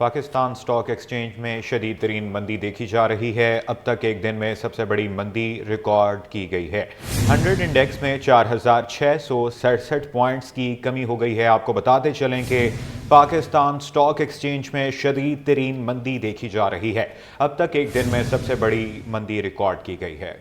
Pakistan stock exchange में शदीद तरीन मंदी देखी जा रही है। अब तक एक दिन में सबसे बड़ी मंदी रिकॉर्ड की गई है। 100 इंडेक्स में 4,667 पॉइंट्स की कमी हो गई है। आपको बताते चलें कि पाकिस्तान स्टॉक एक्सचेंज में शदीद तरीन मंदी देखी जा रही है। अब तक एक दिन में सबसे बड़ी मंदी रिकॉर्ड की गई है।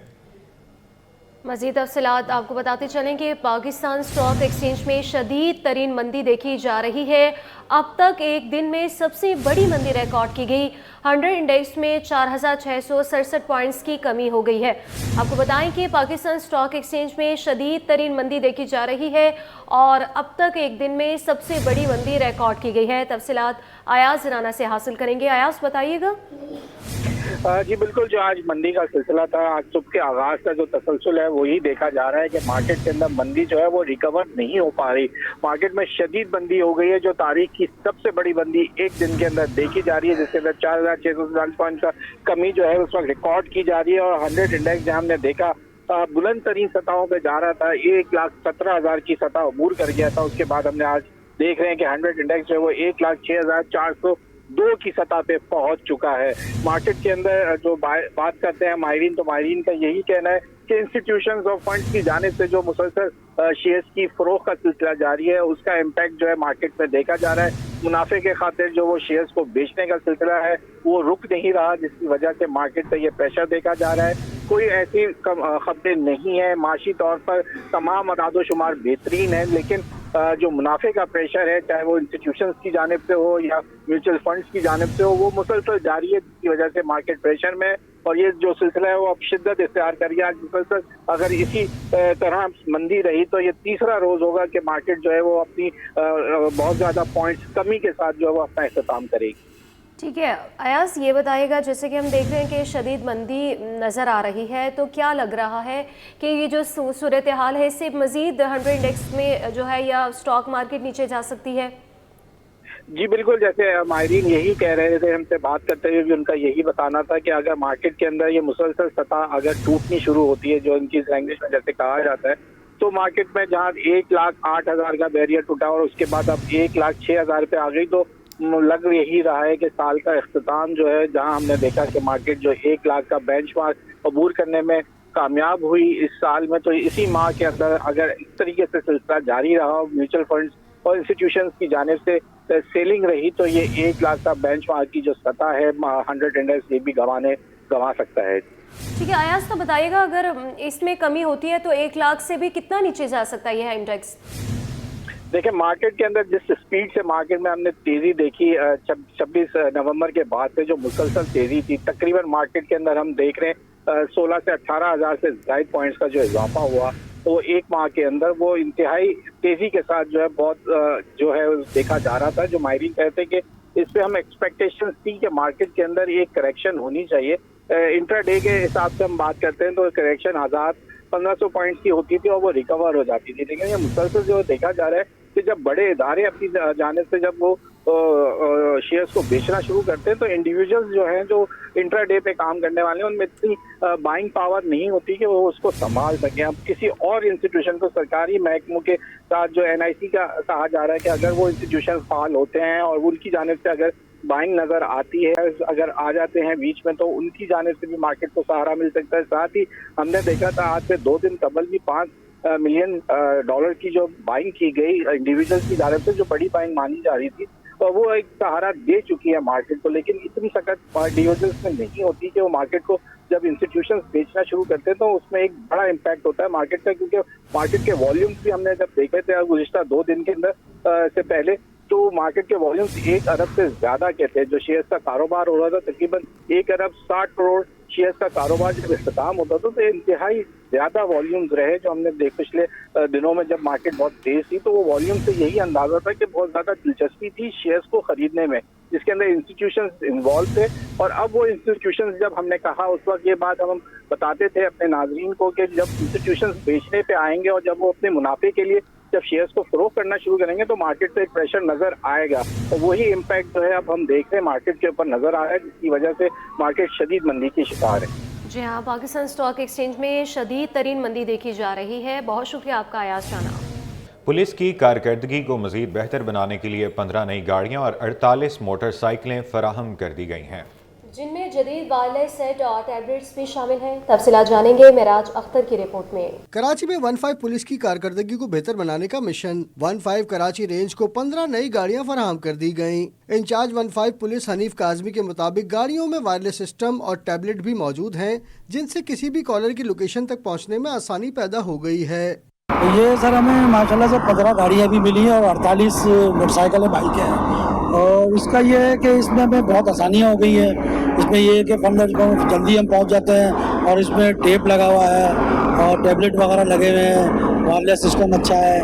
मज़ीद तफसीलात आपको बताते चलें कि पाकिस्तान स्टॉक एक्सचेंज में शदीद तरीन मंदी देखी जा रही है। अब तक एक दिन में सबसे बड़ी मंदी रिकॉर्ड की गई। 100 इंडेक्स में 4,667 पॉइंट्स की कमी हो गई है। आपको बताएं कि पाकिस्तान स्टॉक एक्सचेंज में शदीद तरीन मंदी देखी जा रही है और अब तक एक दिन में सबसे बड़ी मंदी रिकॉर्ड की गई है। तफसीलात आयाज राना से हासिल करेंगे। आयाज बताइएगा। जी बिल्कुल, जो आज मंदी का सिलसिला था, आज सुबह के आगाज का जो तसलसल है वही देखा जा रहा है कि मार्केट के अंदर मंदी जो है वो रिकवर नहीं हो पा रही। मार्केट में शदीद मंदी हो गई है। जो तारीख की सबसे बड़ी मंदी एक दिन के अंदर देखी जा रही है, जिसके अंदर 4,600 पॉइंट का कमी जो है उस वक्त रिकॉर्ड की जा रही है। और 100 इंडेक्स जहाँ हमने देखा बुलंद तरीन सतहों पे जा रहा था, 1,17,000 की सतह अबूर कर गया था। उसके बाद हमने आज देख रहे हैं कि 100 इंडेक्स जो है वो 1,06,402 की सतह पे पहुंच चुका है। मार्केट के अंदर जो बात करते हैं माहिरीन, तो माहिरीन का यही कहना है कि इंस्टीट्यूशंस ऑफ फंड्स की जानिब से जो मुसलसल शेयर्स की फरोख्त का सिलसिला जारी है, उसका इम्पैक्ट जो है मार्केट में देखा जा रहा है। मुनाफे के खातिर जो वो शेयर्स को बेचने का सिलसिला है वो रुक नहीं रहा, जिसकी वजह से मार्केट पे ये प्रेशर देखा जा रहा है। कोई ऐसी खबरें नहीं है। माशी तौर पर तमाम अदादोशुमार बेहतरीन है, लेकिन जो मुनाफे का प्रेशर है, चाहे वो इंस्टीट्यूशंस की जानिब से हो या म्यूचुअल फंड्स की जानिब से हो, वो मुसलसल जारी है, जिसकी वजह से मार्केट प्रेशर में और ये जो सिलसिला है वो अब शिद्दत इख्तियार कर गया। मुसलसल अगर इसी तरह मंदी रही तो ये तीसरा रोज होगा कि मार्केट जो है वो अपनी बहुत ज़्यादा पॉइंट्स कमी के साथ जो है वो अपना इख्तिताम करेगी। ठीक है अयाज, ये बताइएगा, जैसे कि हम देख रहे हैं कि शदीद मंदी नज़र आ रही है, तो क्या लग रहा है कि ये जो सूरत हाल है इससे मज़ीद 100 इंडेक्स में जो है या स्टॉक मार्केट नीचे जा सकती है? जी बिल्कुल, जैसे माहिरीन यही कह रहे थे, हमसे बात करते हुए भी उनका यही बताना था कि अगर मार्केट के अंदर ये मुसलसल सतह अगर टूटनी शुरू होती है, जो इनकी लैंग्वेज में जैसे कहा जाता है, तो मार्केट में जहाँ 1,08,000 का बैरियर टूटा और उसके बाद अब 1,06,000 पे आ गई, तो लग यही रहा है कि साल का इख्तिताम जो है, जहां हमने देखा कि मार्केट जो 1 लाख का बेंचमार्क अबूर करने में कामयाब हुई इस साल में, तो इसी माह के अंदर अगर इस तरीके से सिलसिला जारी रहा, म्यूचुअल फंड्स और इंस्टीट्यूशंस की जानिब से सेलिंग रही, तो ये 1 लाख का बेंचमार्क की जो सतह है 100 इंडेक्स ये भी गंवा सकता है। ठीक है अयाज, तो बताइएगा अगर इसमें कमी होती है तो 1 लाख से भी कितना नीचे जा सकता है यह इंडेक्स? देखिए, मार्केट के अंदर जिस स्पीड से मार्केट में हमने तेजी देखी 26 नवंबर के बाद से जो मुसलसल तेजी थी, तकरीबन मार्केट के अंदर हम देख रहे हैं 16 से 18,000 से ज्यादा पॉइंट्स का जो इजाफा हुआ, तो एक माह के अंदर वो इंतहाई तेजी के साथ जो है बहुत जो है देखा जा रहा था। जो माहिरीन कहते हैं कि इस पे हम एक्सपेक्टेशन थी कि मार्केट के अंदर एक करेक्शन होनी चाहिए। इंट्राडे के हिसाब से हम बात करते हैं तो करेक्शन 1,500 पॉइंट्स की होती थी और वो रिकवर हो जाती थी, लेकिन ये मुसलसल जो देखा जा रहा है कि जब बड़े इदारे अपनी जानिब से जब वो शेयर्स को बेचना शुरू करते हैं, तो इंडिविजुअल्स जो हैं, जो इंट्राडे पे काम करने वाले हैं, उनमें इतनी बाइंग पावर नहीं होती कि वो उसको संभाल सकें। अब किसी और इंस्टीट्यूशन को, सरकारी महकमों के साथ जो NIC का कहा जा रहा है कि अगर वो इंस्टीट्यूशन फाल होते हैं और उनकी जानिब से अगर बाइंग नजर आती है, अगर आ जाते हैं बीच में, तो उनकी जानिब से भी मार्केट को सहारा मिल सकता है। साथ ही हमने देखा था आज से 2 दिन कबल भी 5 मिलियन डॉलर की जो बाइंग की गई इंडिविजुअल की जानिब से, जो बड़ी बाइंग मानी जा रही थी, तो वो एक सहारा दे चुकी है मार्केट को। लेकिन इतनी सख्त इंडिविजुअल्स में नहीं होती कि वो मार्केट को जब इंस्टीट्यूशंस बेचना शुरू करते हैं तो उसमें एक बड़ा इम्पैक्ट होता है मार्केट का, क्योंकि मार्केट के वॉल्यूम्स भी हमने जब देखे थे गुज़िश्ता 2 दिन के अंदर से पहले, तो मार्केट के वॉल्यूम्स 1 अरब से ज्यादा के थे। जो शेयर्स का कारोबार हो रहा था, तकरीबन 1 अरब 60 करोड़ शेयर्स का कारोबार जब इख्तिताम होता था, तो इंतहाई ज्यादा वॉल्यूम्स रहे जो हमने पिछले दिनों में जब मार्केट बहुत तेज थी, तो वो वॉल्यूम से यही अंदाजा था कि बहुत ज्यादा दिलचस्पी थी शेयर्स को खरीदने में, जिसके अंदर इंस्टीट्यूशंस इन्वॉल्व थे। और अब वो इंस्टीट्यूशंस, जब हमने कहा उस वक्त ये बात हम बताते थे अपने नाजरीन को कि जब इंस्टीट्यूशंस बेचने पे आएंगे और जब वो अपने मुनाफे के लिए जब शेयर्स को फरोख्त करना शुरू करेंगे, तो मार्केट पे एक प्रेशर नजर आएगा। तो वही इम्पैक्ट जो है अब हम देख रहे हैं मार्केट के ऊपर नजर आ रहा है, जिसकी वजह से मार्केट शदीद मंदी की शिकार है। जी हाँ, पाकिस्तान स्टॉक एक्सचेंज में शदीद तरीन मंदी देखी जा रही है। बहुत शुक्रिया आपका अयाज राना। पुलिस की कारकर्दगी को मज़ीद बेहतर बनाने के लिए 15 नई गाड़ियां और 48 मोटरसाइकिलें फराहम कर दी गई हैं, जिनमें जदीद वायरलेस सेट और टैबलेट्स भी शामिल हैं। तफसीलात जानेंगे मेराज अख्तर की रिपोर्ट में। कराची में 15 पुलिस की कारकर्दगी को बेहतर बनाने का मिशन 15 कराची रेंज को 15 नई गाड़ियां फराहम कर दी गयी। इंचार्ज 15 पुलिस हनीफ काजमी के मुताबिक गाड़ियों में वायरलेस सिस्टम और टैबलेट भी मौजूद हैं, जिनसे किसी भी कॉलर की लोकेशन तक पहुँचने में आसानी पैदा हो गई है। ये सर हमें माशाल्लाह से 15 गाड़ियाँ भी मिली हैं और 48 मोटरसाइकिलें बाइकें हैं, और इसका ये है कि इसमें हमें बहुत आसानियाँ हो गई है। इसमें ये है कि जल्दी हम पहुंच जाते हैं, और इसमें टेप लगा हुआ है और टैबलेट वगैरह लगे हुए हैं, वायरलेस सिस्टम अच्छा है।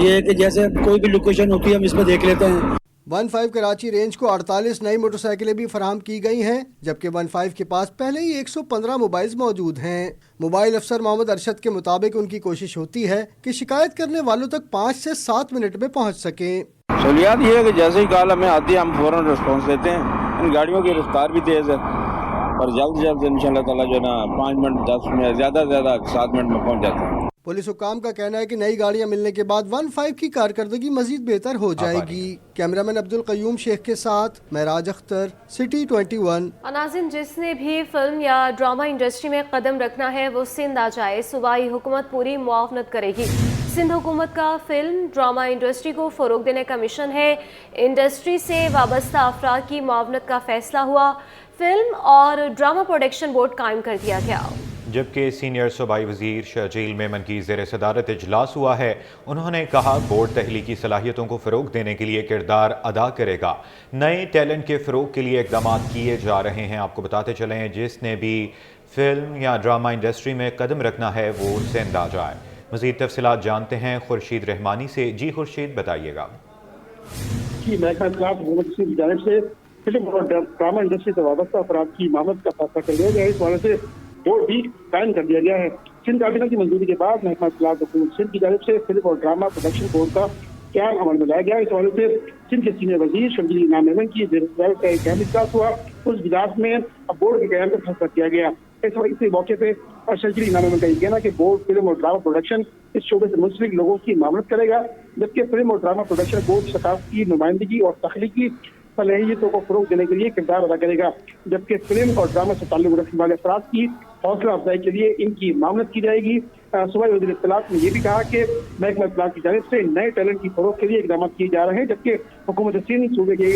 ये है कि जैसे कोई भी लोकेशन होती है हम इसमें देख लेते हैं। 15 कराची रेंज को 48 नई मोटरसाइकिलें भी फराहम की गई हैं, जबकि 15 के पास पहले ही 115 मोबाइल मौजूद हैं। मोबाइल अफसर मोहम्मद अरशद के मुताबिक उनकी कोशिश होती है कि शिकायत करने वालों तक 5 से 7 मिनट में पहुंच सकें। सहूलियात ये है कि जैसे ही कॉल हमें आती है हम फ़ौरन रिस्पॉन्स देते हैं। इन गाड़ियों की रफ्तार भी तेज़ है और जल्द से जल्द इंशाल्लाह ताला जो है ना 5 मिनट 10 मिनट ज़्यादा से ज़्यादा 7 मिनट में पहुंच जाते हैं। पुलिस हुकाम का कहना है कि नई गाड़ियां मिलने के बाद 15 की कारकर्दगी मजीद बेहतर हो जाएगी। कैमरामैन अब्दुल कयूम शेख के साथ मेराज अख्तर, सिटी 21। नाज़रीन, जिसने भी फिल्म या ड्रामा इंडस्ट्री में कदम रखना है वो सिंध आ जाए, सूबाई हुकूमत पूरी मुआवनत करेगी। सिंध हुकूमत का फिल्म ड्रामा इंडस्ट्री को फ़रोग देने का मिशन है। इंडस्ट्री से वाबस्ता अफराद की मुआवनत का फैसला हुआ। फिल्म और ड्रामा प्रोडक्शन बोर्ड कायम कर दिया गया। जबकि सीनियर सूबाई वज़ीर शर्जील मेमन की ज़ेर सदारत इजलास हुआ है। उन्होंने कहा बोर्ड तहलीकी सलाहियतों को फ़रोग देने के लिए किरदार अदा करेगा। नए टैलेंट के फ़रोग के लिए इक़दाम किए जा रहे हैं। आपको बताते चलें, जिसने भी फिल्म या ड्रामा इंडस्ट्री में कदम रखना है वो सिंध आ जाए। मज़ीद तफसीलात जानते हैं खुर्शीद रहमानी से। जी खुर्शीद, बताइएगा। जी, महकमा हुकूमत की जानिब से फिल्म और ड्रामा इंडस्ट्री से वाबस्ता अफराद की इमामत का फैसला कर लिया गया है। इस वजह से बोर्ड भी कायम कर दिया गया है। सिंध काबीना की मंजूरी के बाद महकमा हुकूमत सिंध की जानिब से फिल्म और ड्रामा प्रोडक्शन बोर्ड का क्याम अमल में लाया गया। इस वजह से सिंध के सीनियर वजीर शर्जील मेमन की ज़ेर सदारत का एक अहम इजलास हुआ। उस इजलास में अब बोर्ड के क्याम का फैसला किया गया। इस मौके पे शर्जील मेमन का ये कहना कि बोर्ड फिल्म और ड्रामा प्रोडक्शन इस शोबे से मुंसलिक लोगों की मामलत करेगा, जबकि फिल्म और ड्रामा प्रोडक्शन बोर्ड सकाफती नुमाइंदगी और तख्लीकी सलाहियतों को फरोग देने के लिए किरदार अदा करेगा, जबकि फिल्म और ड्रामा से ताल्लुक रखने वाले अफराद की हौसला अफजाई के लिए इनकी मामलत की जाएगी। सूबाई वज़ीर इत्तलात ने यह भी कहा कि महकमा इत्तलात की जानिब से नए टैलेंट की फरोग के लिए इक़दाम किए जा रहे हैं, जबकि हुकूमत सिंध सूबे के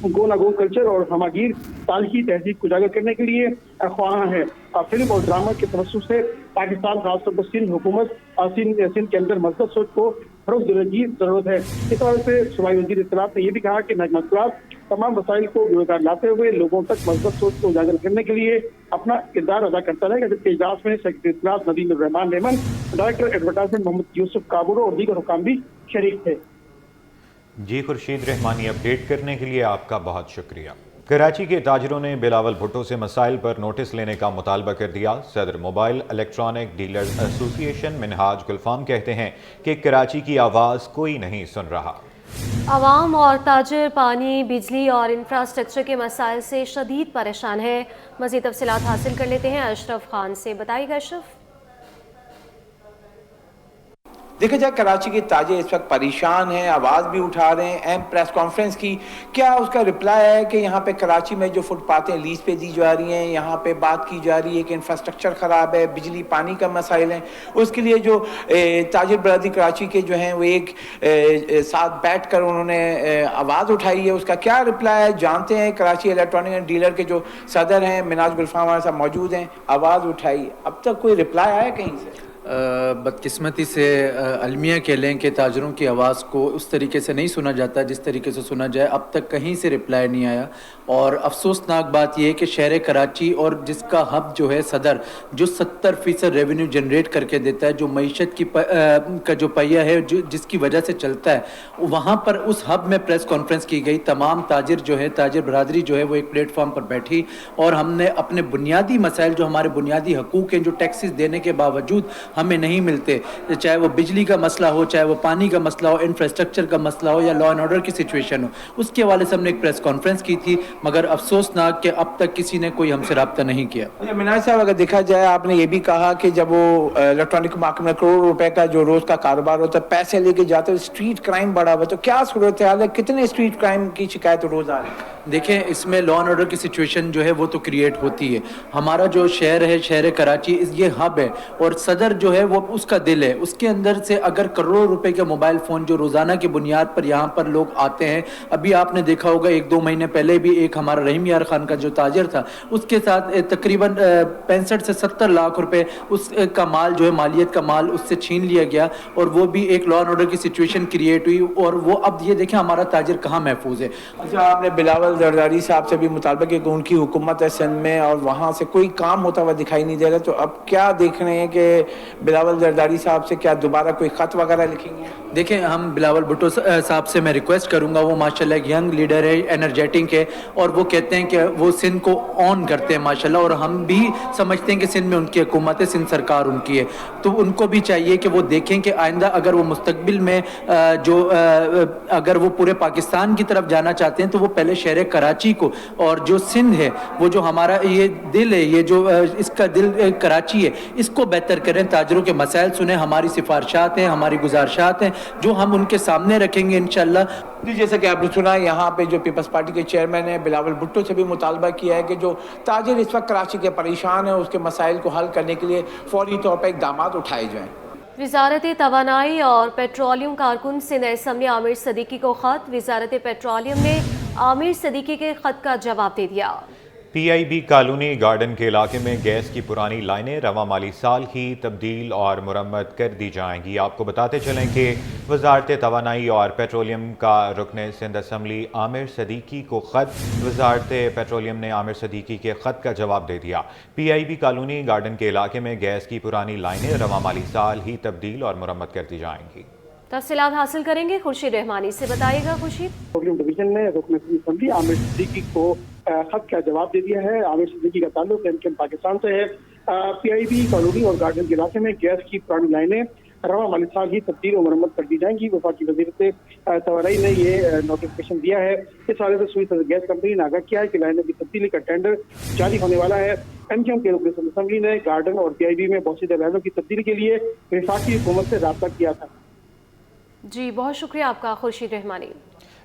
गोना गो कल्चर और हमागीर तारीखी तहजीब को उजागर करने के लिए ख्वाह है। फिल्म और ड्रामा के तवज्जुह से पाकिस्तान खासतौर पर सिंध हुकूमत सिंध के अंदर मज़बूत सोच को फरोग देने की जरूरत है। इस वजह से सूबाई वज़ीर इत्तलात ने यह भी कहा कि महकमा इत्तलात तमाम वसाइल को बेकार लाते हुए लोगों तक मज़बूत सोच को उजागर करने के लिए अपना किरदार अदा करता रहेगा। जबकि इजलास में सेक्रेटरी इत्तलात नदीम रहमान मेमन, डायरेक्टर एडवर्टाइजमेंट मोहम्मद यूसुफ काबूरो और दीगर हुकाम भी शरीक थे। जी खुर्शीद रहमानी, अपडेट करने के लिए आपका बहुत शुक्रिया। कराची के ताजरों ने बिलावल भुट्टो से मसाइल पर नोटिस लेने का मुतालबा कर दिया। सदर mobile electronic dealers association Minhaj Gulfam कहते हैं कि कराची की आवाज़ कोई नहीं सुन रहा। आवाम और ताजर पानी, बिजली और इंफ्रास्ट्रक्चर के मसाइल से शदीद परेशान है। मज़ीद तफसीलात हासिल कर लेते हैं अशरफ खान से। बताइएगा अशरफ। देखा जाए कराची के ताजे इस वक्त परेशान हैं, आवाज़ भी उठा रहे हैं। अहम प्रेस कॉन्फ्रेंस की क्या उसका रिप्लाई है कि यहाँ पे कराची में जो फुटपाथें लीज पे दी जा रही हैं, यहाँ पे बात की जा रही है कि इंफ्रास्ट्रक्चर ख़राब है, बिजली पानी का मसाइल है। उसके लिए जो ताजिर बरादरी कराची के जो हैं वो एक साथ बैठ कर उन्होंने आवाज़ उठाई है। उसका क्या रिप्लाई है जानते हैं। कराची इलेक्ट्रॉनिक एंड डीलर के जो सदर हैं मिनहाज गुलफाम हमारे साथ मौजूद हैं। आवाज़ उठाई, अब तक कोई रिप्लाई आया कहीं से? बदकिस्मती से अलमिया कह लें कि ताजरों की आवाज़ को उस तरीके से नहीं सुना जाता जिस तरीके से सुना जाए। अब तक कहीं से रिप्लाई नहीं आया। और अफसोसनाक बात यह है कि शहर कराची और जिसका हब जो है सदर, जो 70% रेवेन्यू जनरेट करके देता है, जो मईशत की का जो पहिया है जो जिसकी वजह से चलता है, वहाँ पर उस हब में प्रेस कॉन्फ्रेंस की गई। तमाम ताजिर जो है, ताजिर बरादरी जो है वो एक प्लेटफॉर्म पर बैठी और हमने अपने बुनियादी मसाइल जो हमारे बुनियादी हकूक़ हैं, जो टैक्सेस देने के बावजूद हमें नहीं मिलते, चाहे वो बिजली का मसला हो, चाहे वो पानी का मसला हो, इंफ्रास्ट्रक्चर का मसला हो या लॉ एंड ऑर्डर की सिचुएशन हो, उसके हवाले से हमने एक प्रेस कॉन्फ्रेंस की थी। मगर अफसोसनाक कि अब तक किसी ने कोई हमसे रब्ता नहीं किया। मीनाज साहब, अगर देखा जाए आपने ये भी कहा कि जब वो इलेक्ट्रॉनिक मार्केट में करोड़ों रुपए का जो रोज का कारोबार होता है पैसे लेके जाते हैं, स्ट्रीट क्राइम बढ़ा हुआ है, तो क्या सूरत हाल है, कितने स्ट्रीट क्राइम की शिकायत रोज आ रही है? देखें, इसमें लॉ एंड ऑर्डर की सिचुएशन जो है वो तो क्रिएट होती है। हमारा जो शहर है, शहर कराची, ये हब है और सदर जो है वो उसका दिल है। उसके अंदर से अगर करोड़ों रुपए के मोबाइल फ़ोन जो रोज़ाना की बुनियाद पर यहाँ पर लोग आते हैं, अभी आपने देखा होगा 1-2 महीने पहले भी एक हमारा रहीम यार खान का जो ताजर था, उसके साथ तकरीबन 65 से 70 लाख रुपए उसका माल जो है, मालियत का माल उससे छीन लिया गया और वो भी एक लॉ एंड ऑर्डर की सिचुएशन क्रिएट हुई। और वो अब ये देखें हमारा ताजर कहाँ महफूज है। अच्छा, आपने बिलावल जरदारी साहब से भी मुतालबा किया कि उनकी हुकूमत है सिंध में और वहाँ से कोई काम होता हुआ दिखाई नहीं दे रहा, तो अब क्या देख रहे हैं कि बिलावल जरदारी साहब से क्या दोबारा कोई ख़त वगैरह लिखेंगे? देखें, हम बिलावल भुट्टो साहब से मैं रिक्वेस्ट करूंगा, वो माशाल्लाह एक यंग लीडर है, एनर्जेटिक है और वो कहते हैं कि वो सिंध को ऑन करते हैं माशाल्लाह, और हम भी समझते हैं कि सिंध में उनकी हुकूमत है, सिंध सरकार उनकी है। तो उनको भी चाहिए कि वो देखें कि आइंदा अगर वो मुस्तकबिल में अगर वो पूरे पाकिस्तान की तरफ जाना चाहते हैं तो वो पहले शहर कराची को और जो सिंध है, वो जो हमारा ये दिल है, ये जो इसका दिल कराची है, इसको बेहतर करें, ताजरों के मसाइल सुने, हमारी सिफारिशात हैं, हमारी गुजारिशात हैं जो हम उनके सामने रखेंगे इंशाल्लाह। जी, जैसा कि आपने सुना, यहाँ पे जो पीपल्स पार्टी के चेयरमैन है बिलावल भुट्टो से भी मुतालबा किया है कि जो ताजिर इस वक्त कराची के परेशान है उसके मसाइल को हल करने के लिए फौरी तौर पर इक़दाम उठाए जाएँ। वज़ारत तवानाई और पेट्रोलियम कारकुन सिंध असम्बली आमिर सदीकी को ख़त। वज़ारत पेट्रोलियम ने आमिर सदीकी के ख़त का जवाब दे दिया। PIB कॉलोनी गार्डन के इलाके में गैस की पुरानी लाइनें रवा माली साल ही तब्दील और मुरम्मत कर दी जाएंगी। आपको बताते चलें कि वज़ारत तवानाई और पेट्रोलियम का रुकन सिंध असम्बली आमिर सदीकी को ख़त। वज़ारत पेट्रोलियम ने आमिर सदीकी के ख़त का जवाब दे दिया। PIB कॉलोनी गार्डन के इलाके में गैस की पुरानी लाइनें रवा माली साल ही तब्दील और मुरम्मत कर दी जाएंगी। तफसीलात हासिल करेंगे खुर्शीद रहमानी से। बताइएगा खुर्शीद। पेट्रोलियम डिवीजन ने रुकन असम्बली आमिर सिद्दीकी को खत का जवाब दे दिया है। आमिर सिद्दीकी का ताल्लुक एमकेएम पाकिस्तान से है। PIB कॉलोनी और गार्डन के इलाके में गैस की पुरानी लाइनें रवा माली साल ही तब्दील और मरम्मत कर दी जाएंगी। वफाकी वज़ीर तवानाई ने ये नोटिफिकेशन दिया है। इस हवाले से सुई गैस कंपनी ने आगाह किया है कि लाइनों की तब्दीली का टेंडर जारी होने वाला है। एमकेएम के रुकन असम्बली ने गार्डन और PIB में बहुत सी लाइनों की तब्दीली के लिए वफाकी हुकूमत से राब्ता किया था। जी, बहुत शुक्रिया आपका Khurshid Rahmani.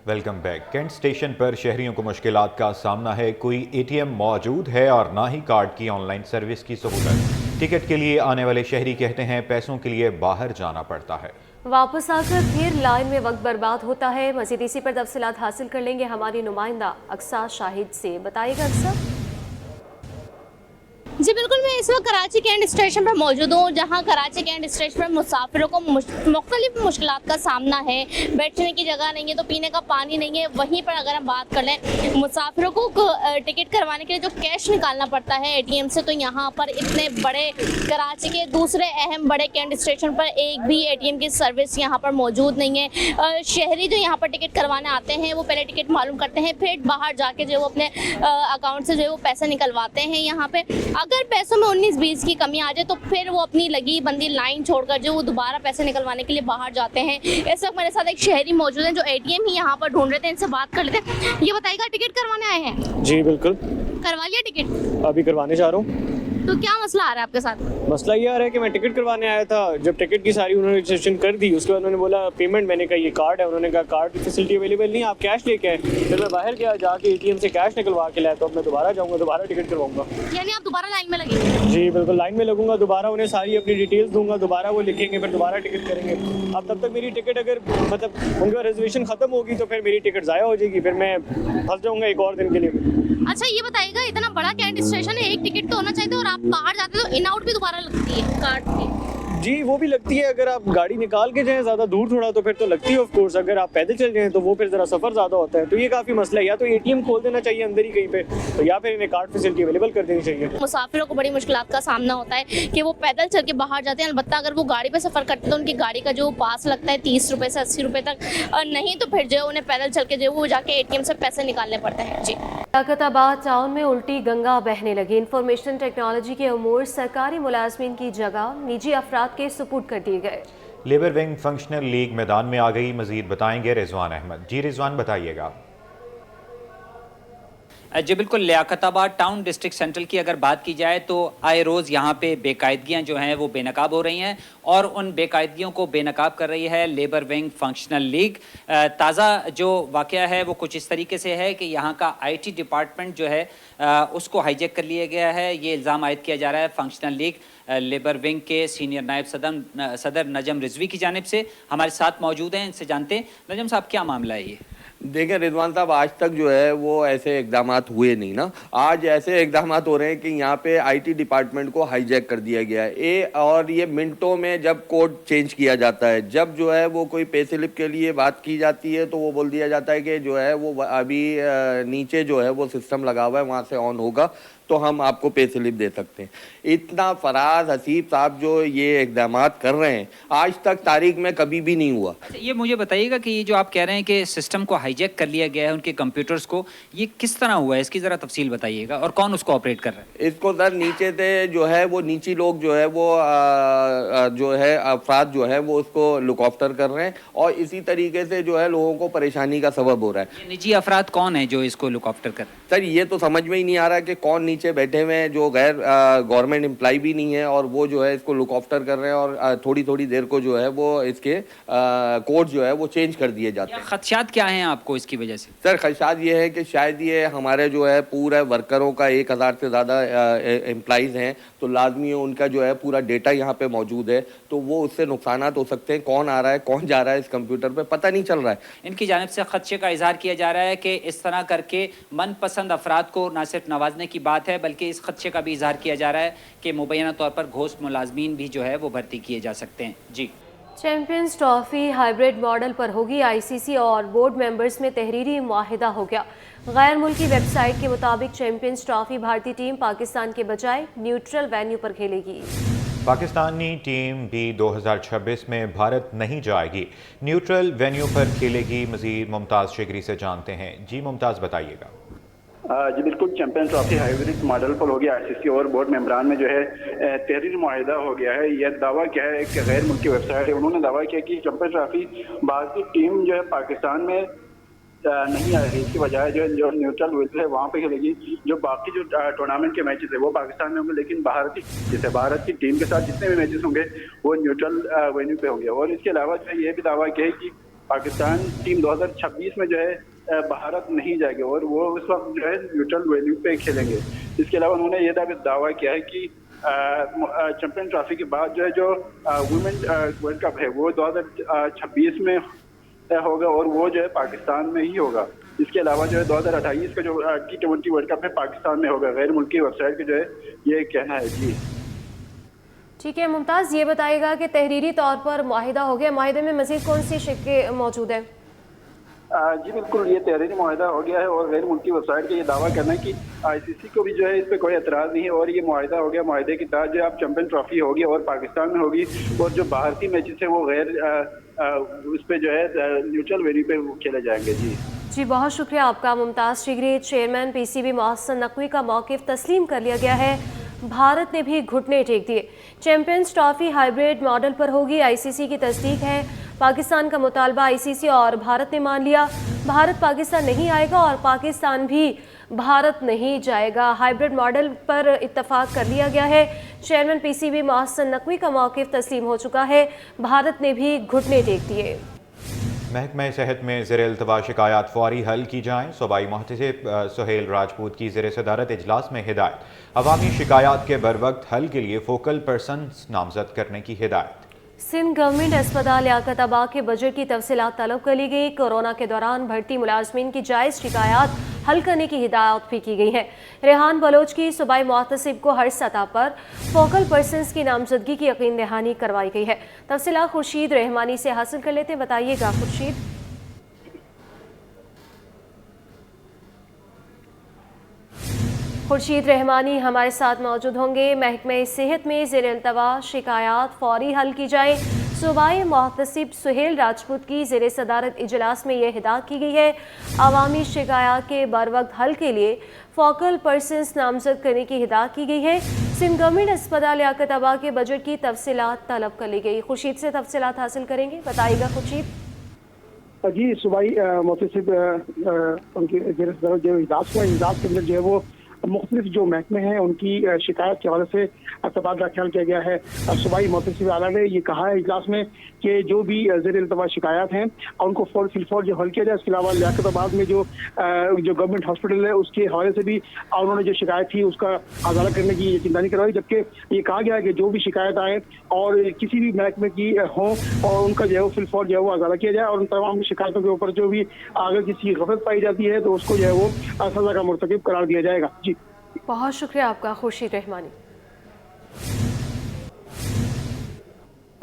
Welcome back. Cantt station पर शहरियों को मुश्किलात का सामना है। कोई ATM मौजूद है और ना ही कार्ड की ऑनलाइन सर्विस की सहूलत। टिकट के लिए आने वाले शहरी कहते हैं पैसों के लिए बाहर जाना पड़ता है। वापस आकर फिर लाइन में वक्त बर्बाद होता है। मज़ीद इसी पर तफसीलात हासिल कर लेंगे हमारी नुमाइंदा अक्सा शाहिद से। बताइएगा अक्सा। जी बिल्कुल, मैं इस वक्त कराची कैंट स्टेशन पर मौजूद हूँ, जहाँ कराची कैंट स्टेशन पर मुसाफिरों को मुख्तलिफ मुश्किलात का सामना है। बैठने की जगह नहीं है तो पीने का पानी नहीं है। वहीं पर अगर हम बात कर लें मुसाफिरों को टिकट करवाने के लिए जो कैश निकालना पड़ता है ATM से, तो यहाँ पर इतने बड़े कराची के दूसरे अहम बड़े कैंट स्टेशन पर एक भी ATM की सर्विस यहाँ पर मौजूद नहीं है। शहरी जो यहाँ पर टिकट करवाने आते हैं वो पहले टिकट मालूम करते हैं, फिर बाहर जाके जो वो अपने अकाउंट से जो है वो पैसे निकलवाते हैं। यहाँ पे अगर पैसों में 19-20 की कमी आ जाए तो फिर वो अपनी लगी बंदी लाइन छोड़कर जो वो दोबारा पैसे निकलवाने के लिए बाहर जाते हैं। इस वक्त मेरे साथ एक शहरी मौजूद हैं जो ATM ही यहाँ पर ढूंढ रहे थे, इनसे बात कर लेते हैं। ये बताइएगा, टिकट करवाने आए हैं? जी बिल्कुल। करवा लिया टिकट? अभी करवाने जा रहा हूँ। तो क्या मसला आ रहा है आपके साथ? मसला ये आ रहा है कि मैं टिकट करवाने आया था। जब टिकट की सारी उन्होंने रजिस्ट्रेशन कर दी, उसके बाद उन्होंने बोला पेमेंट, मैंने कहा ये कार्ड है, उन्होंने कहा कार्ड की फैसिलिटी अवेलेबल नहीं, आप कैश लेके आए। फिर मैं बाहर गया, जाके ATM से कैश निकलवा के लाया, तो अब मैं दोबारा जाऊँगा, दोबारा टिकट करवाऊंगा। यानी आप दोबारा लाइन में लगेंगे? जी बिल्कुल, लाइन में लगूंगा, दोबारा उन्हें सारी अपनी डिटेल्स दूंगा, दोबारा वो लिखेंगे, फिर दोबारा टिकट करेंगे। अब तब तक मेरी टिकट अगर मतलब उनका रिजर्वेशन खत्म होगी तो फिर मेरी टिकट ज़ाया हो जाएगी, फिर मैं फंस जाऊँगा एक और दिन के लिए। अच्छा ये बताइएगा, इतना बड़ा कैंट स्टेशन है, एक टिकट तो होना चाहिए और आप बाहर जाते तो इन आउट भी दोबारा लगती है कार्ड की? जी वो भी लगती है, अगर आप गाड़ी निकाल के जाएं ज़्यादा दूर थोड़ा तो फिर तो लगती है ऑफ कोर्स। अगर आप पैदल चल जाएं तो वो फिर ज़रा सफ़र ज़्यादा होता है, तो ये काफ़ी मसला है। या तो ATM खोल देना चाहिए अंदर ही कहीं पे, तो या फिर इन्हें कार्ड फैसिलिटी अवेलेबल कर देनी चाहिए। मुसाफिरों को बड़ी मुश्किलात का सामना होता है कि वो पैदल चल के बाहर जाते हैं। अलबत्ता अगर वो गाड़ी पे सफ़र करते हैं तो उनकी गाड़ी का जो पास लगता है 30 रुपये से 80 रुपये तक, नहीं तो फिर जो उन्हें पैदल चल के जो वो जाके ATM से पैसे निकालने पड़ते हैं। जी, लियाकताबाद टाउन में उल्टी गंगा बहने लगी। इंफॉर्मेशन टेक्नोलॉजी के उमूर सरकारी मुलाजमीन की जगह निजी अफराद के सुपुर्द कर दिए गए। लेबर विंग फंक्शनल लीग मैदान में आ गई। मजीद बताएंगे रिजवान अहमद। जी रिजवान, बताइएगा। जी बिल्कुल, लियाकताबाद टाउन डिस्ट्रिक्ट सेंट्रल की अगर बात की जाए तो आए रोज़ यहाँ पे बेकायदगियाँ जो हैं वो बेनकाब हो रही हैं और उन बेकायदगियों को बेनकाब कर रही है लेबर विंग फंक्शनल लीग। ताज़ा जो वाक़या है वो कुछ इस तरीके से है कि यहाँ का IT डिपार्टमेंट जो है उसको हाईजैक कर लिया गया है। ये इल्ज़ाम आयद किया जा रहा है फंक्शनल लीग लेबर विंग के सीनियर नायब सदर नजम रिजवी की जानिब से। हमारे साथ मौजूद हैं, इनसे जानते हैं। नजम साहब, क्या मामला है ये? देखें रिजवान साहब, आज तक जो है वो ऐसे इकदामात हुए नहीं ना। आज ऐसे इकदामात हो रहे हैं कि यहाँ पे IT डिपार्टमेंट को हाईजैक कर दिया गया है और ये मिनटों में जब कोड चेंज किया जाता है, जब जो है वो कोई पे स्लिप के लिए बात की जाती है तो वो बोल दिया जाता है कि जो है वो अभी नीचे जो है वो सिस्टम लगा हुआ है, वहाँ से ऑन होगा तो हम आपको पे स्लिप दे सकते हैं। इतना फराज हसीब साहब जो ये इकदामात कर रहे हैं आज तक तारीख में कभी भी नहीं हुआ। ये मुझे बताइएगा कि ये जो आप कह रहे हैं कि सिस्टम को हाईजैक कर लिया गया है उनके कंप्यूटर्स को, ये किस तरह हुआ है, इसकी ज़रा तफसील बताइएगा और कौन उसको ऑपरेट कर रहा है? इसको सर नीचे से जो है वो नीची लोग जो है वो जो है अफराद जो है वो उसको लुक आफ्टर कर रहे हैं और इसी तरीके से जो है लोगों को परेशानी का सबब हो रहा है। निजी अफराद कौन है जो इसको लुक आफ्टर कर रहे हैं? सर ये तो समझ में ही नहीं आ रहा कि कौन नीचे बैठे हुए हैं जो गैर गवर्नमेंट एम्प्लॉय भी नहीं है और वो जो है इसको लुक आफ्टर कर रहे हैं और थोड़ी थोड़ी देर को जो है वो इसके कोड जो है वो चेंज कर दिए जाते हैं। खदशात क्या हैं आपको इसकी वजह से? सर खदशात ये है कि शायद ये हमारे जो है पूरे वर्करों का 1000 से ज़्यादा एम्प्लॉइज़ हैं तो लाजमी है उनका जो है पूरा डेटा यहाँ पे मौजूद है तो वो उससे नुकसानात हो सकते हैं। कौन आ रहा है कौन जा रहा है इस कंप्यूटर पे पता नहीं चल रहा है। इनकी जानिब से खदशे का इजहार किया जा रहा है कि इस तरह करके मनपसंद अफराद को न सिर्फ नवाजने की बात है बल्कि इस खदशे का भी इजहार किया जा रहा है कि मुबैना तौर पर घोष मुलाजमीन भी जो है वो भर्ती किए जा सकते हैं। जी, चैंपियंस ट्रॉफी हाइब्रिड मॉडल पर होगी। ICC और बोर्ड मेंबर्स में तहरीरी मुआहिदा हो गया। गैर मुल्की वेबसाइट के मुताबिक चैंपियंस ट्रॉफी भारतीय टीम पाकिस्तान के बजाय न्यूट्रल वेन्यू पर खेलेगी। पाकिस्तानी टीम भी 2026 में भारत नहीं जाएगी, न्यूट्रल वेन्यू पर खेलेगी। मजीद मुमताज़ शिगरी से जानते हैं। जी मुमताज़, बताइएगा। जी बिल्कुल, चैंपियन ट्रॉफी हाइब्रिड मॉडल पर हो गया। ICC और बोर्ड मेंबरान में जो है तहरीर मुआहिदा हो गया है। यह दावा क्या है कि गैर मुल्की वेबसाइट है, उन्होंने दावा किया कि चैंपियन ट्रॉफी भारतीय टीम जो है पाकिस्तान में नहीं आएगी, इसकी बजाय जो न्यूट्रल वेन्यू है वहाँ पे खेलेगी। जो बाकी जो टूर्नामेंट के मैचेस है वो पाकिस्तान में होंगे, लेकिन भारत की टीम के साथ जितने भी मैचेस होंगे वो न्यूट्रल वेन्यू पे होंगे। और इसके अलावा जो है ये भी दावा किया है कि पाकिस्तान टीम 2026 में जो है भारत नहीं जाएगी और वो उस वक्त जो है न्यूट्रल वेन्यू पे खेलेंगे। इसके अलावा उन्होंने ये दावा किया है कि चैंपियन ट्रॉफी के बाद जो है जो वुमेन वर्ल्ड कप है वो 2026 में होगा और वो जो है पाकिस्तान में ही होगा। इसके अलावा जो है 2028 का जो T20 वर्ल्ड कप है पाकिस्तान में होगा। गैर मुल्की वेबसाइट का जो है ये कहना है। जी ठीक है मुमताज़, ये बताइएगा कि तहरीरी तौर पर मुआहिदा हो गया, मुआहिदे में मज़ीद कौन सी शिक्के मौजूद है? जी बिल्कुल, ये तहरीरी मुआहिदा हो गया है और गैर मुल्की वेबसाइट का ये दावा करना है कि ICC को भी जो है इस पर कोई एतराज़ नहीं है और ये मुआहिदा हो गया। मुआहिदे के तहत जो है अब चैंपियन ट्रॉफी होगी और पाकिस्तान में होगी और जो भारतीय मैचेस है वो गैर उस पर जो है न्यूट्रल वेन्यू पे खेले जाएंगे। जी बहुत शुक्रिया आपका मुमताज़ शिगरी। चेयरमैन PCB मोहसिन नकवी का मौक़िफ़ तस्लीम कर लिया गया है। भारत ने भी घुटने टेक दिए। चैंपियंस ट्रॉफी हाइब्रिड मॉडल पर होगी, ICC की तस्दीक है। पाकिस्तान का मुतालबा ICC और भारत ने मान लिया। भारत पाकिस्तान नहीं आएगा और पाकिस्तान भी भारत नहीं जाएगा। हाइब्रिड मॉडल पर इत्तफाक कर लिया गया है। चेयरमैन PCB मोहसिन नकवी का मौक़िफ़ तस्लीम हो चुका है। भारत ने भी घुटने टेक दिए। महकमा सेहत में ज़ेर इल्तवा शिकायत फौरी हल की जाएँ। सूबाई मुहतसिब सुहेल राजपूत की ज़ेर सदारत इजलास में हिदायत। अवामी शिकायत के बरवक्त हल के लिए फोकल पर्सन नामजद करने की हिदायत। सिंध गवर्नमेंट अस्पताल लियाकताबाद के बजट की तफसीलात तलब कर ली गई। कोरोना के दौरान भर्ती मुलाजमीन की जायज़ शिकायत हल करने की हिदायत भी की गई है। रेहान बलोच की सूबाई मुहतसिब को हर सतह पर फोकल पर्सनस की नामजदगी की यकीन दहानी करवाई गई है। तफसीलात खुर्शीद रहमानी से हासिल कर लेते हैं, बताइएगा खुर्शीद। खुर्शीद रहमानी हमारे साथ मौजूद होंगे। महकमे सेहत में ज़ेर इल्तवा शिकायत फौरी हल की जाए। सूबाई मुहतसिब सुहेल राजपूत की ज़ेर सदारत इजलास में यह हिदायत की गई है। अवामी शिकायत के बरवक्त हल के लिए फोकल पर्सनस नामजद करने की हिदायत की गई है। सिंध गवर्नमेंट अस्पताल लियाकताबाद के बजट की तफसीलात तलब कर ली गई। खुर्शीद से तफसीलात हासिल करेंगे, बताइएगा खुर्शीद। जी सूबाई मोहतसिब उनकी जो इजलास हुआ, इजलास के अंदर जो है वो मुख्तलिफ जो महकमे हैं उनकी शिकायत के हवाले से तबादला ख्याल किया गया है। सूबाई मोहतसिब आला ने ये कहा है इजलास में कि जो भी ज़ेर इल्तवा शिकायत हैं उनको फिलफौर जो हल किया जाए। इसके अलावा लियाकताबाद में जो गवर्नमेंट हॉस्पिटल है उसके हवाले से भी उन्होंने जो शिकायत थी उसका अदालत करने की चिंता नहीं करवाई, जबकि ये कहा गया है कि जो भी शिकायत आए और किसी भी महकमे की हो और उनका जो है वो फिलफौर जो है वो अदालत किया जाए और उन तमाम शिकायतों के ऊपर जो भी अगर किसी गलत पाई जाती है तो उसको जो है वो सजा का मुर्तकिब करार दिया जाएगा। जी बहुत शुक्रिया आपका खुर्शीद रहमानी।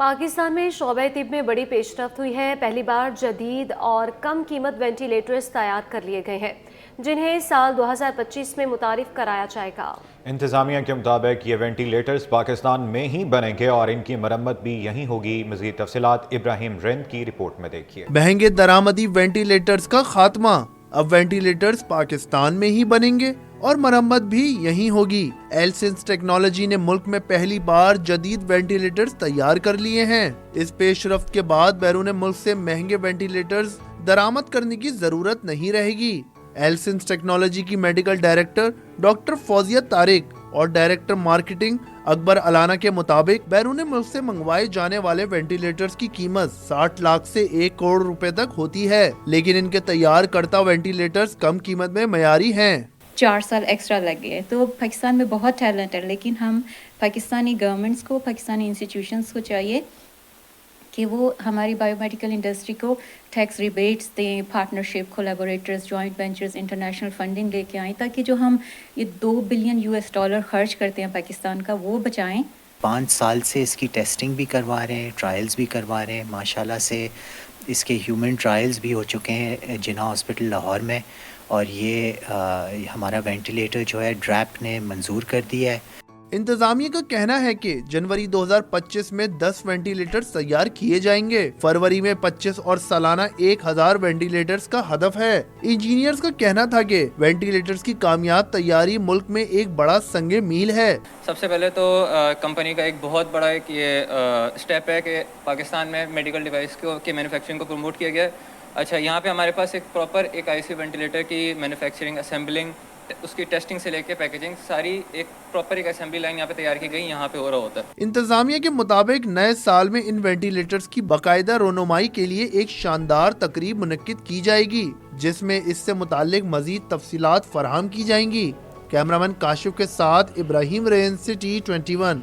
पाकिस्तान में शोबे तिब में बड़ी पेशरफ्त हुई है। पहली बार जदीद और कम कीमत वेंटिलेटर्स तैयार कर लिए गए हैं जिन्हें साल 2025 में मुतारिफ कराया जाएगा। इंतजामिया के मुताबिक ये वेंटिलेटर्स पाकिस्तान में ही बनेंगे और इनकी मरम्मत भी यहीं होगी। मज़ीद तफसीलात इब्राहिम रिंद की रिपोर्ट में देखिए। महंगे दरामदी वेंटिलेटर्स का खात्मा, अब वेंटिलेटर्स पाकिस्तान में ही बनेंगे और मरम्मत भी यहीं होगी। एलसिंस टेक्नोलॉजी ने मुल्क में पहली बार जदीद वेंटिलेटर्स तैयार कर लिए हैं। इस पेशरफ्त के बाद बैरून मुल्क से महंगे वेंटिलेटर्स दरामद करने की जरूरत नहीं रहेगी। एलसिंस टेक्नोलॉजी की medical director doctor Fauzia Tariq और डायरेक्टर मार्केटिंग अकबर अलाना के मुताबिक बैरून मुल्क से मंगवाए जाने वाले वेंटिलेटर्स की कीमत 60 लाख से 1 करोड़ रुपए तक होती है, लेकिन इनके तैयार करता वेंटिलेटर्स कम कीमत में मयारी हैं। 4 साल एक्स्ट्रा लग गए। तो पाकिस्तान में बहुत टैलेंट है, लेकिन हम पाकिस्तानी गवर्नमेंट्स को, पाकिस्तानी इंस्टीट्यूशंस को चाहिए कि वो हमारी बायोमेडिकल इंडस्ट्री को टैक्स रिबेट्स दें, partnership, collaborators, joint ventures, international funding लेके आएँ ताकि जो हम ये $2 बिलियन खर्च करते हैं पाकिस्तान का वो बचाएं। 5 साल से इसकी टेस्टिंग भी करवा रहे हैं, ट्रायल्स भी करवा रहे हैं। माशाल्लाह से इसके ह्यूमन ट्रायल्स भी हो चुके हैं जिन्ना हॉस्पिटल लाहौर में, और ये हमारा वेंटिलेटर जो है ड्रैप ने मंजूर कर दिया है। इंतजामिया का कहना है कि जनवरी 2025 में 10 वेंटिलेटर्स तैयार किए जाएंगे। फरवरी में 25 और सालाना 1000 वेंटिलेटर्स का हदफ है। इंजीनियर्स का कहना था कि वेंटिलेटर्स की कामयाब तैयारी मुल्क में एक बड़ा संगे मील है। सबसे पहले तो कंपनी का एक बहुत बड़ा एक ये स्टेप है कि पाकिस्तान में मेडिकल डिवाइस के मैन्युफैक्चरिंग को प्रमोट किया गया। अच्छा, यहाँ पे हमारे पास एक प्रॉपर एक आईसी वेंटिलेटर की मैन्युफैक्चरिंग, असेंबलिंग, उसकी टेस्टिंग से लेके पैकेजिंग सारी एक प्रॉपर एक असेंबली लाइन यहाँ पे तैयार की गई, यहाँ पे हो रहा होता है। इंतजामिया के मुताबिक नए साल में इन वेंटिलेटर्स की बाकायदा रोनुमाई के लिए एक शानदार तकरीब मुनक्किद की जाएगी जिसमें इससे मुताल्लिक मजीद तफसीलात फराहम की जाएंगी। कैमरामैन काशिफ के साथ इब्राहिम रेन, सिटी 21।